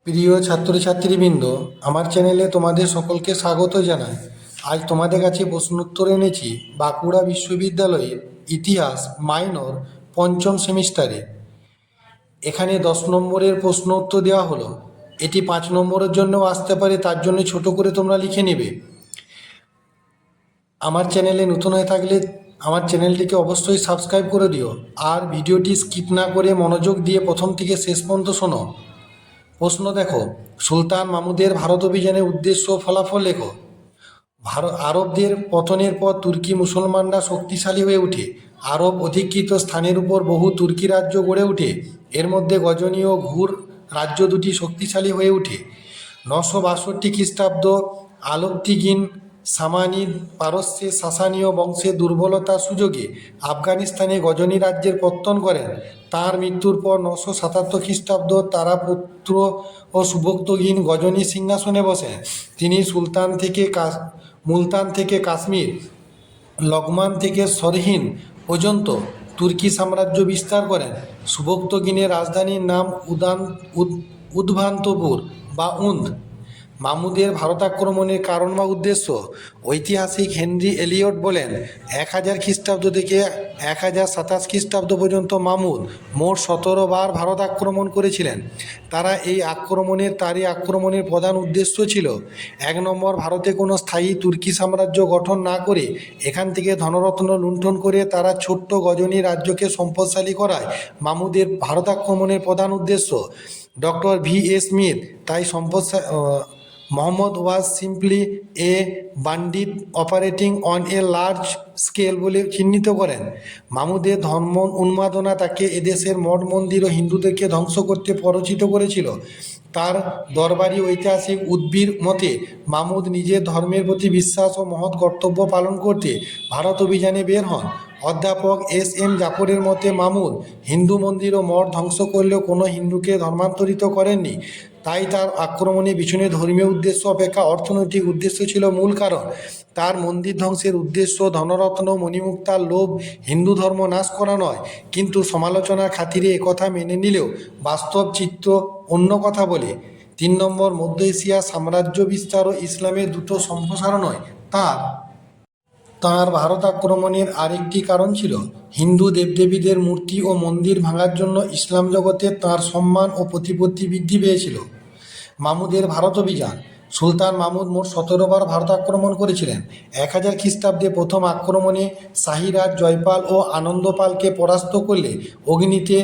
প্রিয় ছাত্রছাত্রীবৃন্দ, আমার চ্যানেলে তোমাদের সকলকে স্বাগত জানাই। আজ তোমাদের কাছে প্রশ্নোত্তর এনেছি বাঁকুড়া বিশ্ববিদ্যালয়ের ইতিহাস মাইনর পঞ্চম সেমিস্টারে। এখানে 10 নম্বরের প্রশ্ন উত্তর দেওয়া হলো। এটি 5 নম্বরের জন্যও আসতে পারে, তার জন্য ছোট করে তোমরা লিখে নেবে। আমার চ্যানেলে নতুন হয়ে থাকলে আমার চ্যানেলটিকে অবশ্যই সাবস্ক্রাইব করে দিও, আর ভিডিওটি স্কিপ না করে মনোযোগ দিয়ে প্রথম থেকে শেষ পর্যন্ত শোনো। প্রশ্ন দেখো, সুলতান মাহমুদের ভারত অভিযানের উদ্দেশ্য ও ফলাফল লেখো। আরবদের পতনের পর তুর্কি মুসলমানরা শক্তিশালী হয়ে ওঠে। আরব অধিকৃত স্থানের উপর বহু তুর্কি রাজ্য গড়ে ওঠে। এর মধ্যে গজনি ও ঘুর রাজ্য দুটি শক্তিশালী হয়ে ওঠে। 962 খ্রিস্টাব্দ আলবদিগিন সামানিদ পারস্যে সাসানীয় বংশের দুর্বলতার সুযোগে আফগানিস্তানে গজনি রাজ্যের পত্তন করেন। তাঁর মৃত্যুর পর 977 খ্রিস্টাব্দ তারাপুত্র ও সুবক্তগিন গজনি সিংহাসনে বসেন। তিনি মুলতান থেকে কাশ্মীর, লগমান থেকে সরহিন পর্যন্ত তুর্কি সাম্রাজ্য বিস্তার করেন। সুবক্তগিনের রাজধানীর নাম উদ্ভান্তপুর বা উন্দ। মাহমুদের ভারত আক্রমণের কারণ বা উদ্দেশ্য। ঐতিহাসিক হেনরি এলিয়ট বলেন, 1000 খ্রিস্টাব্দ থেকে 1027 খ্রিস্টাব্দ পর্যন্ত মাহমুদ মোট 17 বার ভারত আক্রমণ করেছিলেন। তারই আক্রমণের প্রধান উদ্দেশ্য ছিল 1 নম্বর, ভারতে কোনো স্থায়ী তুর্কি সাম্রাজ্য গঠন না করে এখান থেকে ধনরত্ন লুণ্ঠন করে তারা ছোট্ট গজনি রাজ্যকে সম্পদশালী করায় মাহমুদের ভারত আক্রমণের প্রধান উদ্দেশ্য। Doctor V.A. স্মিথ তাই Mohammad was simply a bandit operating on a large scale বলে চিহ্নিত করেন। মাহমুদের ধর্ম উন্মাদনা তাকে এদেশের মঠ মন্দির ও হিন্দুদেরকে ধ্বংস করতে প্ররোচিত করেছিল। তার দরবারি ঐতিহাসিক উদ্বীর মতে মাহমুদ নিজের ধর্মের প্রতি বিশ্বাস ও মহৎ কর্তব্য পালন করতে ভারত অভিযানে বের হন। অধ্যাপক S.M. জাফরের মতে মাহমুদ হিন্দু মন্দির ও মঠ ধ্বংস করলেও কোনো হিন্দুকে ধর্মান্তরিত করেননি। তাই তার আক্রমণের পিছনে ধর্মীয় উদ্দেশ্য অপেক্ষা অর্থনৈতিক উদ্দেশ্য ছিল মূল কারণ। তার মন্দির ধ্বংসের উদ্দেশ্য ধনরত্ন মণিমুক্তার লোভ, হিন্দু ধর্ম নাশ করা নয়। কিন্তু সমালোচনার খাতিরে একথা মেনে নিলেও বাস্তব চিত্র অন্য কথা বলে। 3 নম্বর, মধ্য এশিয়া সাম্রাজ্য বিস্তার ও ইসলামের দ্রুত সম্প্রসারণই তাঁর ভারত আক্রমণের আরেকটি কারণ ছিল। হিন্দু দেবদেবীদের মূর্তি ও মন্দির ভাঙার জন্য ইসলাম জগতে তাঁর সম্মান ও প্রতিপত্তি বৃদ্ধি পেয়েছিল। মাহমুদের ভারত অভিযান। সুলতান মাহমুদ মোট 17 বার ভারত আক্রমণ করেছিলেন। 1000 খ্রিস্টাব্দে প্রথম আক্রমণে শাহিরাজ জয়পাল ও আনন্দপালকে পরাস্ত করলে অগ্নিতে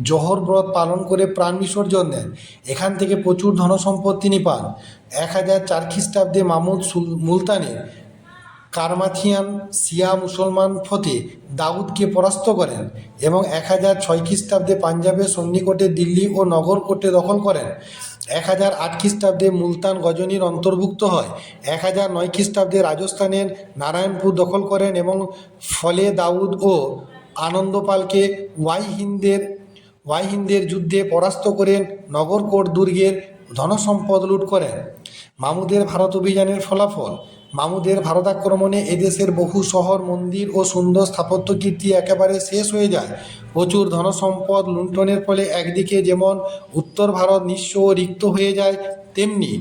জোহর ব্রত পালন করে প্রাণ বিসর্জন দেন। এখান থেকে প্রচুর ধনসম্পদ তিনি পান। 1004 খ্রিস্টাব্দে মাহমুদ মুলতানের কারমাথিয়ান শিয়া মুসলমান ফতে দাউদকে পরাস্ত করেন এবং 1006 খ্রিস্টাব্দে পাঞ্জাবের সন্নিকটে দিল্লি ও নগরকোটে দখল করেন। 1008 খ্রিস্টাব্দে মুলতান গজনির অন্তর্ভুক্ত হয়। 1009 খ্রিস্টাব্দে রাজস্থানের নারায়ণপুর দখল করেন এবং ফলে দাউদ ও আনন্দপালকে ওয়াইহিন্দের যুদ্ধে পরাস্ত করেন। নগরকোট দুর্গের ধনসম্পদ লুট করেন। মাহমুদের ভারত অভিযানের ফলাফল। মাহমুদের ভারত আক্রমণে এদেশের বহু শহর, মন্দির ও সুন্দর স্থাপত্য কীর্তি একেবারে শেষ হয়ে যায়। প্রচুর ধনসম্পদ লুণ্ঠনের ফলে একদিকে যেমন উত্তর ভারত নিঃস্ব ও রিক্ত হয়ে যায়, তেমনি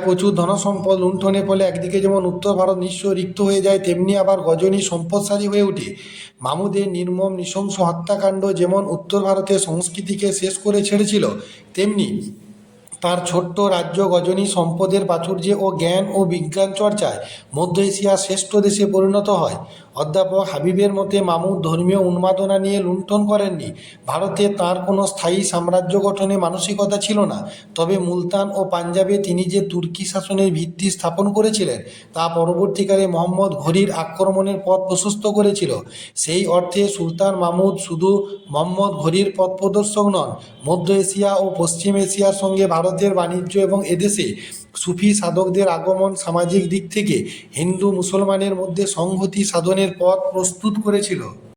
প্রচুর ধনসম্পদ লুণ্ঠনের ফলে একদিকে যেমন উত্তর ভারত নিঃস্ব রিক্ত হয়ে যায়, তেমনি আবার গজনি সম্পদশালী হয়ে ওঠে। মাহমুদের নির্মম নৃশংস হত্যাকাণ্ড যেমন উত্তর ভারতের সংস্কৃতিকে শেষ করে ছেড়েছিল, তেমনি তার ছোট্ট রাজ্য গজনি সম্পদের প্রাচুর্যে ও জ্ঞান ও বিজ্ঞান চর্চায় মধ্য এশিয়ার শ্রেষ্ঠ দেশে পরিণত হয়। অধ্যাপক হাবিবের মতে মাহমুদ ধর্মীয় উন্মাদনা নিয়ে লুণ্ঠন করেননি। ভারতে তাঁর কোনো স্থায়ী সাম্রাজ্য গঠনে মানসিকতা ছিল না। তবে মুলতান ও পাঞ্জাবে তিনি যে তুর্কি শাসনের ভিত্তি স্থাপন করেছিলেন তা পরবর্তীকালে মোহাম্মদ ঘুরির আক্রমণের পথ প্রশস্ত করেছিল। সেই অর্থে সুলতান মাহমুদ শুধু মোহাম্মদ ঘুরির পথ প্রদর্শক নন, মধ্য এশিয়া ও পশ্চিম এশিয়ার সঙ্গে ভারতের বাণিজ্য এবং এদেশে সুফি সাধকদের আগমন সামাজিক দিক থেকে হিন্দু মুসলমানের মধ্যে সংহতি সাধনের পথ প্রস্তুত করেছিল।